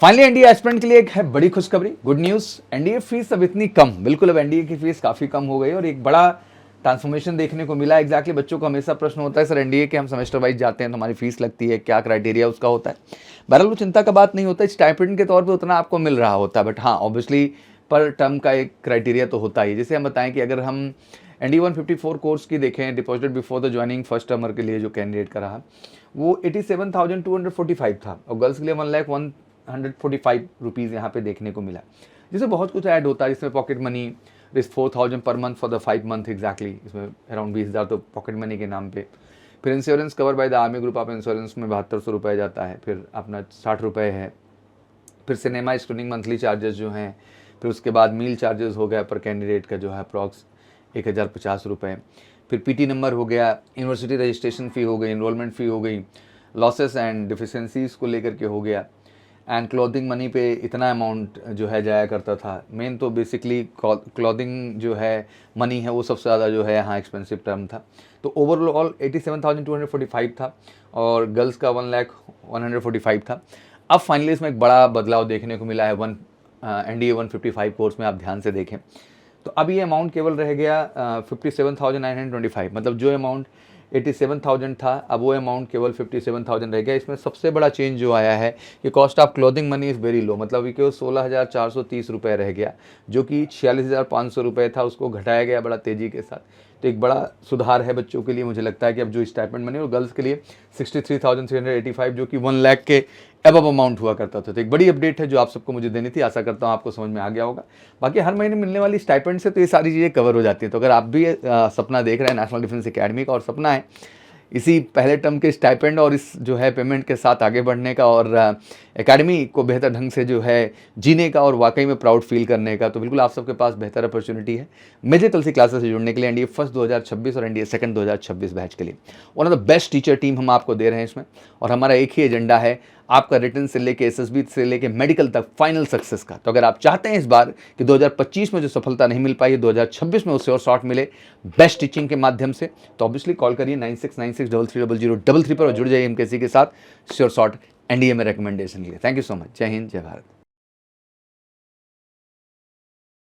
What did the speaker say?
Finally NDA aspirant के लिए एक है बड़ी खुशखबरी, गुड न्यूज़। एनडीए फीस अब इतनी कम, बिल्कुल अब एनडीए की फीस काफ़ी कम हो गई और एक बड़ा ट्रांसफॉर्मेशन देखने को मिला। एग्जैक्टली बच्चों को हमेशा प्रश्न होता है सर एनडीए के हम सेमेस्टर वाइज जाते हैं तो हमारी फीस लगती है, क्या क्राइटेरिया उसका होता है। बहरहाल वो चिंता का बात नहीं होता, स्टाइपेंड के तौर पर उतना आपको मिल रहा होता है, बट हाँ ऑब्वियसली पर टर्म का एक क्राइटेरिया तो होता ही है। जैसे हम बताएं कि अगर हम एनडी 154 कोर्स की देखें, deposit before the joining first टर्मर के लिए जो कैंडिडेट का रहा वो 87,245 था और गर्ल्स के लिए 1,145 यहाँ पे देखने को मिला, जिसमें बहुत कुछ ऐड होता है, जिसमें पॉकेट मनी इस 4,000 per month for the 5 month exactly, इसमें अराउंड 20,000 तो पॉकेट मनी के नाम पे। फिर insurance cover by the army group of insurance में 7200 रुपये जाता है, फिर अपना 60 रुपये है। फिर सिनेमा स्क्रीनिंग मंथली चार्जेस जो हैं, फिर उसके बाद मील चार्जेस हो गया पर कैंडिडेट का जो है अप्रॉक्स 1,050 रुपये। फिर पीटी नंबर हो गया, यूनिवर्सिटी रजिस्ट्रेशन फ़ी हो गई, इनरोलमेंट फ़ी हो गई, लॉसेस एंड डिफिशेंसीज़ को लेकर के हो गया, एंड क्लॉथिंग मनी पे इतना अमाउंट जो है जाया करता था। मेन तो बेसिकली क्लॉथिंग जो है मनी है वो सबसे ज़्यादा जो है यहाँ एक्सपेंसिव टर्म था। तो ओवरऑल 87,245 था और गर्ल्स का 1,145 था। अब फाइनली इसमें एक बड़ा बदलाव देखने को मिला है एनडीए 155 कोर्स में, आप ध्यान से देखें तो अब ये अमाउंट केवल रह गया 57,925, मतलब जो अमाउंट 87,000 था अब वो अमाउंट केवल 57,000 रह गया। इसमें सबसे बड़ा चेंज जो आया है कि cost of clothing money is very low, मतलब ये केवल 16,430 रुपये रह गया, जो कि 46,500 रुपये था, उसको घटाया गया बड़ा तेज़ी के साथ। तो एक बड़ा सुधार है बच्चों के लिए। मुझे लगता है कि अब जो स्टाइपेंड मनी और गर्ल्स के लिए 63,385 जो कि 1 लाख के अबव अमाउंट हुआ करता था। तो एक बड़ी अपडेट है जो आप सबको मुझे देनी थी, आशा करता हूँ आपको समझ में आ गया होगा। बाकी हर महीने मिलने वाली स्टाइपेंड से तो ये सारी चीज़ें कवर हो जाती हैं। तो अगर आप भी सपना देख रहे हैं नेशनल डिफेंस एकेडमी का और सपना है इसी पहले टर्म के स्टाइपेंड और इस जो है पेमेंट के साथ आगे बढ़ने का और एकेडमी को बेहतर ढंग से जो है जीने का और वाकई में प्राउड फील करने का, तो बिल्कुल आप सबके पास बेहतर अपॉर्चुनिटी है मेजर कल सी क्लासेस से जुड़ने के लिए। एनडीए फर्स्ट 2026 और एनडीए सेकंड 2026 बैच के लिए one of the best teacher team हम आपको दे रहे हैं इसमें, और हमारा एक ही एजेंडा है आपका रिटर्न से लेके एसएसबी से लेके मेडिकल तक फाइनल सक्सेस का। तो अगर आप चाहते हैं इस बार कि 2025 में जो सफलता नहीं मिल पाई 2026 में उससे और शॉर्ट मिले बेस्ट टीचिंग के माध्यम से, तो ऑब्वियसली कॉल करिए 9696330033 पर और जुड़ जाइए एमकेसी के साथ श्योर शॉर्ट एनडीए में रिकमेंडेशन के लिए। Thank you so much. जय हिंद, जय भारत।